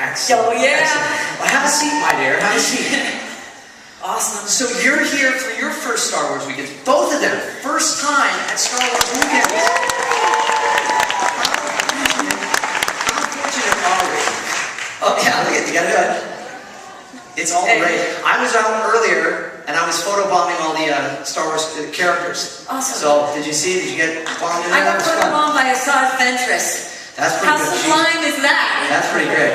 Excellent. Oh, yeah. Excellent. Well, have a seat, my dear. Have a seat. Awesome. So you're here for your first Star Wars weekend. Both of them. First time at Star Wars weekend. How fortunate are we? Oh, yeah, look at you. Got it. It's all great. I was out earlier, and I was photobombing all the Star Wars characters. Awesome. So, did you see? Did you get bombed in there? I got photobombed by a Asajj Ventress. That's pretty good. How sublime is that? That's pretty great.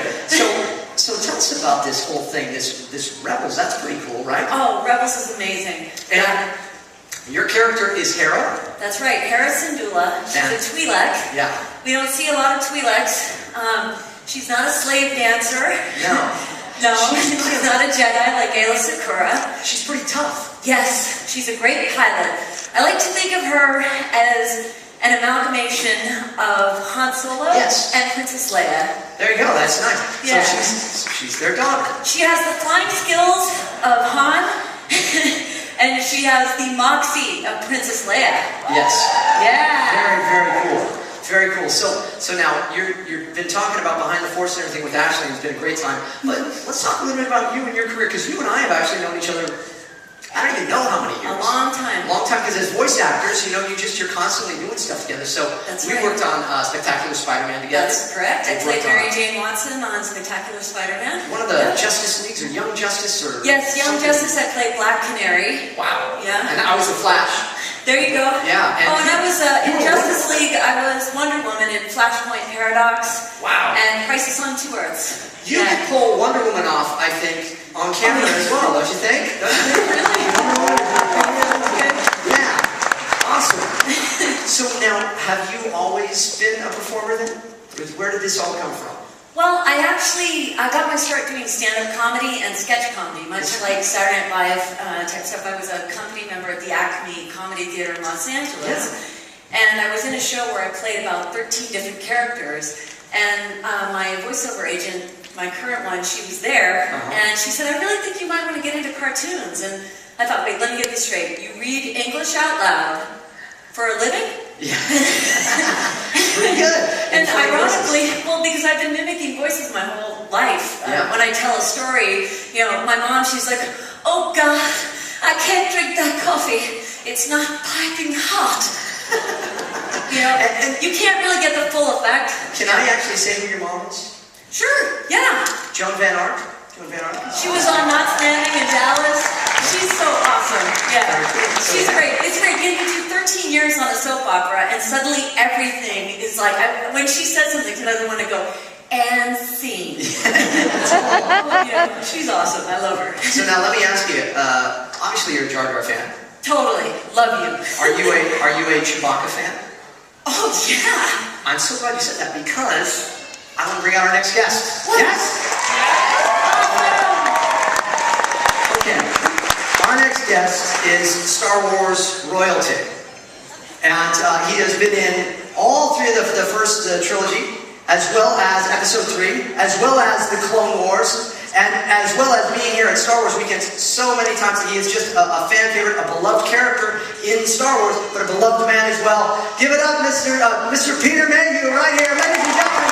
So tell us about this whole thing, this Rebels. That's pretty cool, right? Oh, Rebels is amazing. And your character is Hera? That's right, Hera Syndulla. She's a Twi'lek. Yeah. We don't see a lot of Twi'leks. She's not a slave dancer. No. No, she's not a Jedi like Aayla Secura. She's pretty tough. Yes, she's a great pilot. I like to think of her as an amalgamation of Han Solo and Princess Leia. There you go, that's nice. Yeah. So she's their daughter. She has the flying skills of Han, and she has the moxie of Princess Leia. Yes. Yeah. Very, very cool. Very cool. So now you've been talking about behind the force and everything with Ashley. It's been a great time. But let's talk a little bit about you and your career, because you and I have actually known each other. I don't even know how many years. A long time. Long time, because as voice actors, you know, you're constantly doing stuff together. So we worked on Spectacular Spider-Man together. That's correct. I played Mary Jane Watson on Spectacular Spider-Man. One of the Justice Leagues, or Young Justice, or yes, Young Justice. I played Black Canary. Wow. Yeah. And I was the Flash. There you go. Yeah. And I was in Justice League. I was Wonder Woman in Flashpoint Paradox. Wow. And Crisis on Two Earths. You could pull Wonder Woman off, I think, on camera as well, don't you think? Really? Yeah. Awesome. So now, have you always been a performer then? Where did this all come from? Well, I got my start doing stand-up comedy and sketch comedy, much like Saturday Night Live type stuff. I was a company member at the Acme Comedy Theater in Los Angeles, and I was in a show where I played about 13 different characters, and my voiceover agent, my current one, she was there, and she said, I really think you might want to get into cartoons. And I thought, wait, let me get this straight. You read English out loud for a living? Yeah. Pretty good. And ironically, well, because I've been mimicking voices my whole life. When I tell a story, you know, my mom, she's like, oh God, I can't drink that coffee. It's not piping hot. You know, and you can't really get the full effect. Can I actually say who your mom is? Sure, yeah. Joan Van Ark? Joan Van Ark? She was on Knots Landing in Dallas. She's so awesome. Yeah. She's great. It's great. Getting to 13 years on a soap opera, and suddenly everything is like, when she says something to another one, I go, and scene. Yeah, she's awesome. I love her. So now let me ask you, obviously you're a Jar Jar fan. Totally. Love you. Are you a Chewbacca fan? Oh, yeah. I'm so glad you said that, because I want to bring out our next guest. What? Yes? Okay. Our next guest is Star Wars royalty. And he has been in all three of the first trilogy, as well as Episode 3, as well as the Clone Wars, and as well as being here at Star Wars Weekends so many times. He is just a fan favorite, a beloved character in Star Wars, but a beloved man as well. Give it up, Mr. Peter Mayhew, right here, ladies and gentlemen.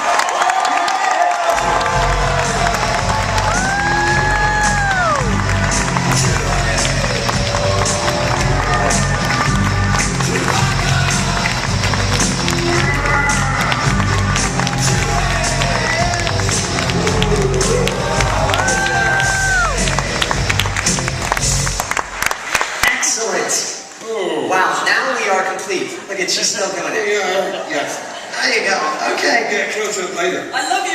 Look at, she's still going in. Yeah, yes. There you go. Okay. Get closer later. I love you.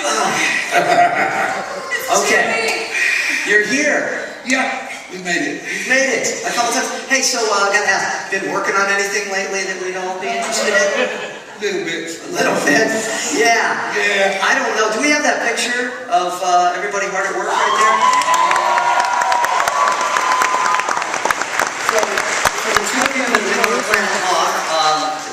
Okay. You're here. Yeah, we made it. You've made it a couple times. Hey, so I got to ask, been working on anything lately that we'd all be interested in? A little bit. A little bit? Yeah. Yeah. I don't know. Do we have that picture of everybody hard at work right there? For the two of you that know the plan talk,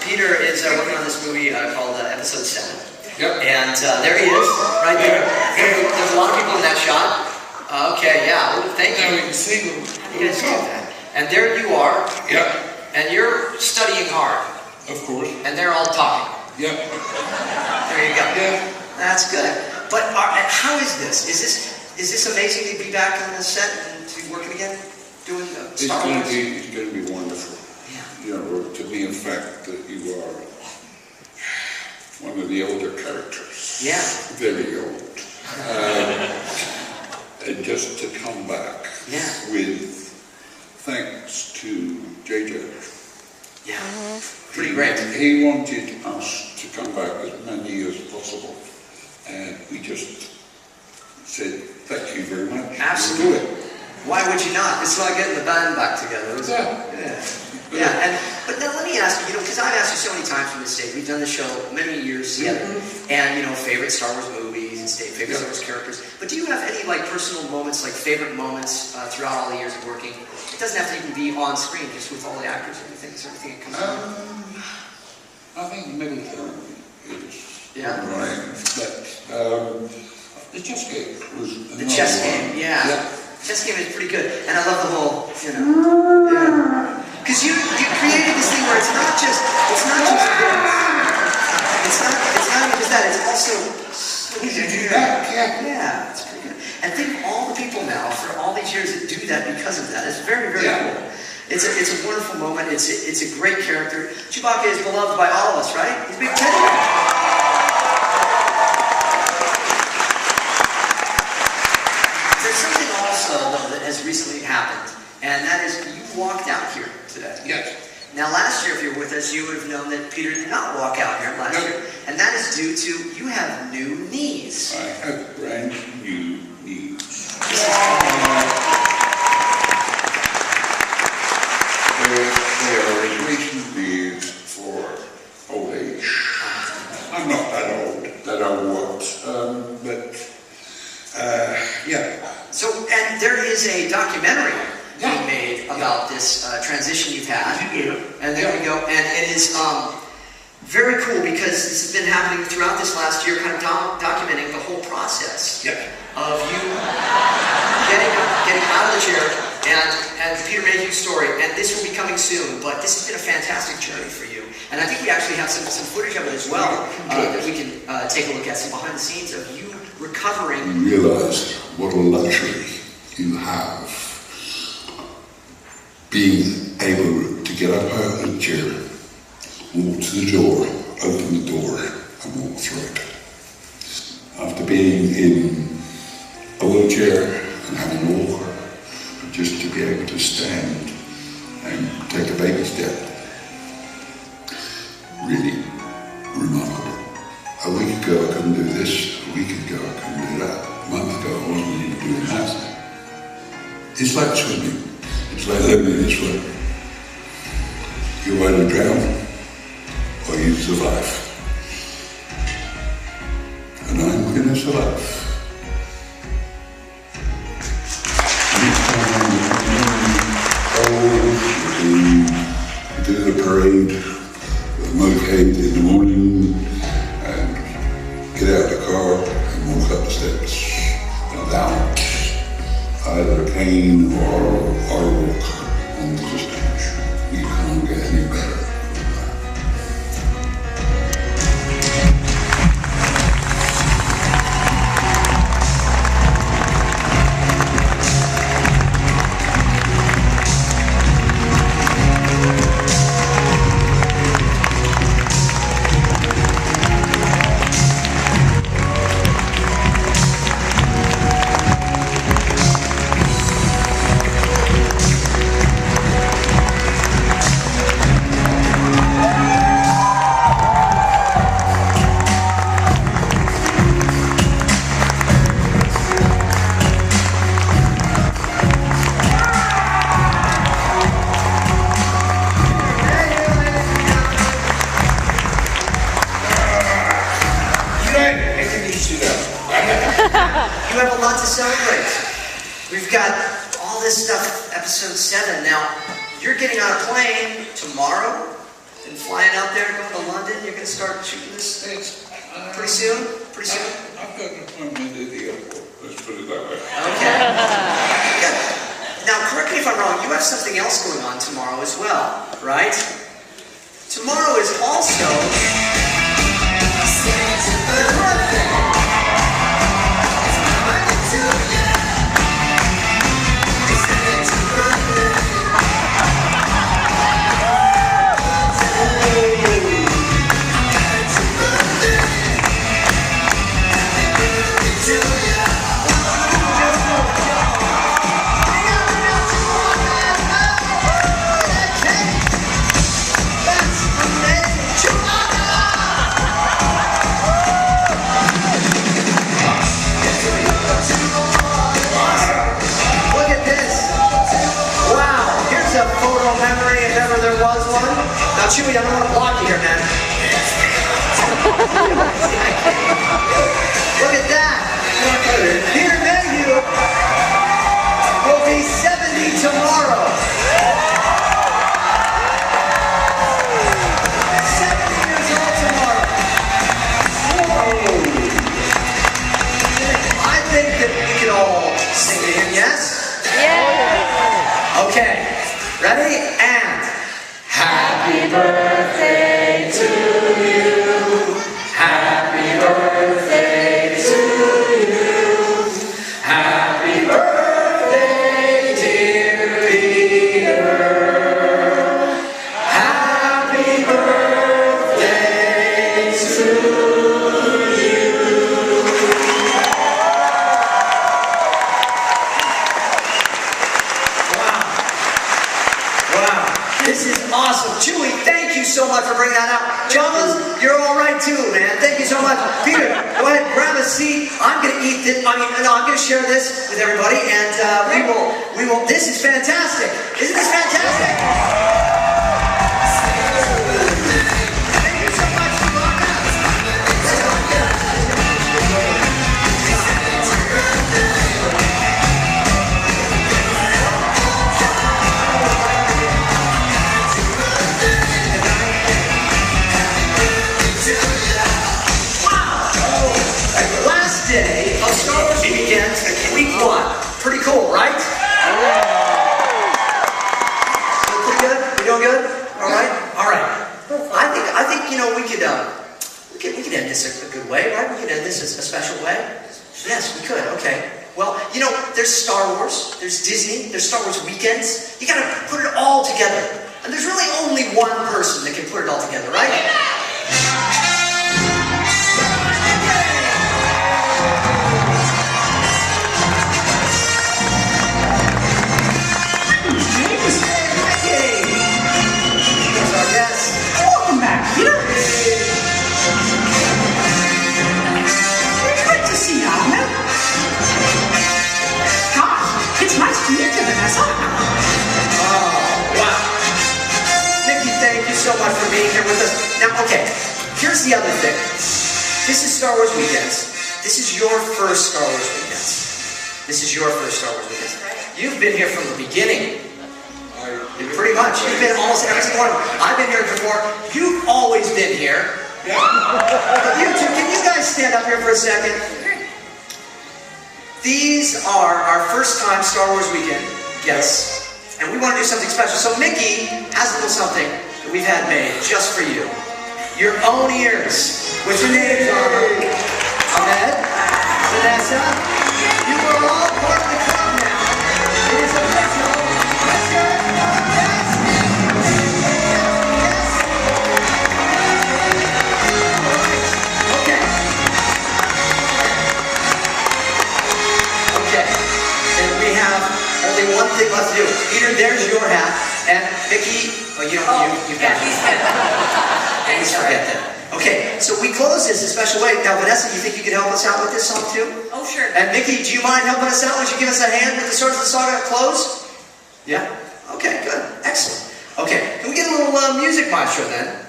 Peter is working on this movie called Episode 7. Yep. And there he is, right there. There's a lot of people in that shot. Okay, yeah. Well, thank you. Now we can see them. You can see that. And there you are. Yep. And you're studying hard. Of course. And they're all talking. Yep. There you go. Yeah. That's good. how is this? Is this amazing to be back on the set and to be working again, doing Star Wars? It's going to be wonderful. Yeah. You know, to be in fact that you are one of the older characters. Yeah. Very old. And just to come back with thanks to JJ. Yeah. Pretty great. He wanted us to come back as many years as possible. And we just said, thank you very much. Absolutely. Why would you not? It's like getting the band back together, isn't it? Yeah. But now let me ask you, because I've asked you so many times from this stage, we've done the show many years together, and favorite Star Wars movies and favorite Star Wars characters. But do you have any personal moments, favorite moments throughout all the years of working? It doesn't have to even be on screen, just with all the actors and everything. Is there anything that comes to mind? I think military is right, but the chess game was the chess game, chess game is pretty good, and I love the whole, because you created this thing where it's not just this. It's not even just that. It's also yeah, it's pretty good. And think of all the people now for all these years that do that because of that. It's very, very cool. It's a wonderful moment. It's a great character. Chewbacca is beloved by all of us, right? He's a big teddy bear. There's something also, though, that has recently happened, and that is you walked out here today. Yes. Now, last year, if you were with us, you would have known that Peter did not walk out here last year, and that is due to you have new knees. I have brand new knees. They are replacement knees for old age. I'm not that old, that I was, but yeah. So, and there is a documentary being made about this transition you've had. And there we go. And it is very cool because this has been happening throughout this last year, kind of documenting the whole process of you getting out of the chair and Peter Mayhew's story. And this will be coming soon, but this has been a fantastic journey for you. And I think we actually have some footage of it as well that we can take a look at, some behind the scenes of you recovering. You realize what a luxury you have, being able to get up out of the chair, walk to the door, open the door, and walk through it. After being in a wheelchair and having a walker, just to be able to stand and take a baby step, really remarkable. A week ago I couldn't do this, a week ago I couldn't do that, a month ago I wasn't even doing that. It's like swimming. It's like living this way. You either drown or you survive. And I'm going to survive. You do the parade, the motorcade in the morning, and get out of the car and walk up the steps without either a cane or walk on the stage. You can't get any better than that. You have a lot to celebrate. We've got all this stuff, episode 7. Now, you're getting on a plane tomorrow and flying out there, going to London. You're going to start shooting this pretty soon? Pretty soon? I've got an appointment at the airport, let's put it that way. Okay. Now, correct me if I'm wrong, you have something else going on tomorrow as well, right? Tomorrow is also your birthday. Now, Chewie, I don't want to block you here, man. Look at that. Here in Mayhew will be 70 tomorrow. 70 years old tomorrow. I think that we could all sing to him, yes? Yeah. Okay. Ready? And happy birthday to you. happy birthday to you. Happy birthday, dear Peter. Happy birthday to you. Wow. Wow. This is awesome. Chewie, thank you so much for bringing that out. Jamas, you're all right too, man. Thank you so much. Peter, go ahead, grab a seat. I'm going to eat this. I'm going to share this with everybody, and we will. This is fantastic. Isn't this fantastic? Thank you so much. Last day of Star Wars weekend, week 1. Pretty cool, right? Pretty good? We doing good? All right? All right. I think you know we could end this a good way, right? We could end this a special way. Yes, we could. Okay. Well, you know, there's Star Wars, there's Disney, there's Star Wars weekends. You got to put it all together, and there's really only one person that can put it all together, right? Welcome back, Peter. Good to see you, Ahmed. Gosh, it's nice to meet you, Vanessa. Oh, wow. Mickey, thank you so much for being here with us. Now, okay, here's the other thing. This is Star Wars Weekends. This is your first Star Wars Weekends. This is your first Star Wars Weekends. You've been here from the beginning. Pretty much. You've been almost every single one of them. I've been here before. You've always been here. You two, can you guys stand up here for a second? These are our first time Star Wars Weekend guests. And we want to do something special. So Mickey has a little something that we've had made just for you. Your own ears. What's your names on them? Ahmed? Vanessa? You are all part of the club now. It is official. Only one thing left to do. Peter, there's your hat. And Mickey, you've got it. Please forget that. Okay, so we close this a special way. Now, Vanessa, you think you could help us out with this song too? Oh, sure. And Mickey, do you mind helping us out? Would you give us a hand with the Swords of the Saga close? Yeah? Okay, good. Excellent. Okay, can we get a little music maestro then?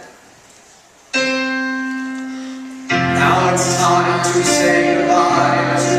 Now it's time to say goodbye to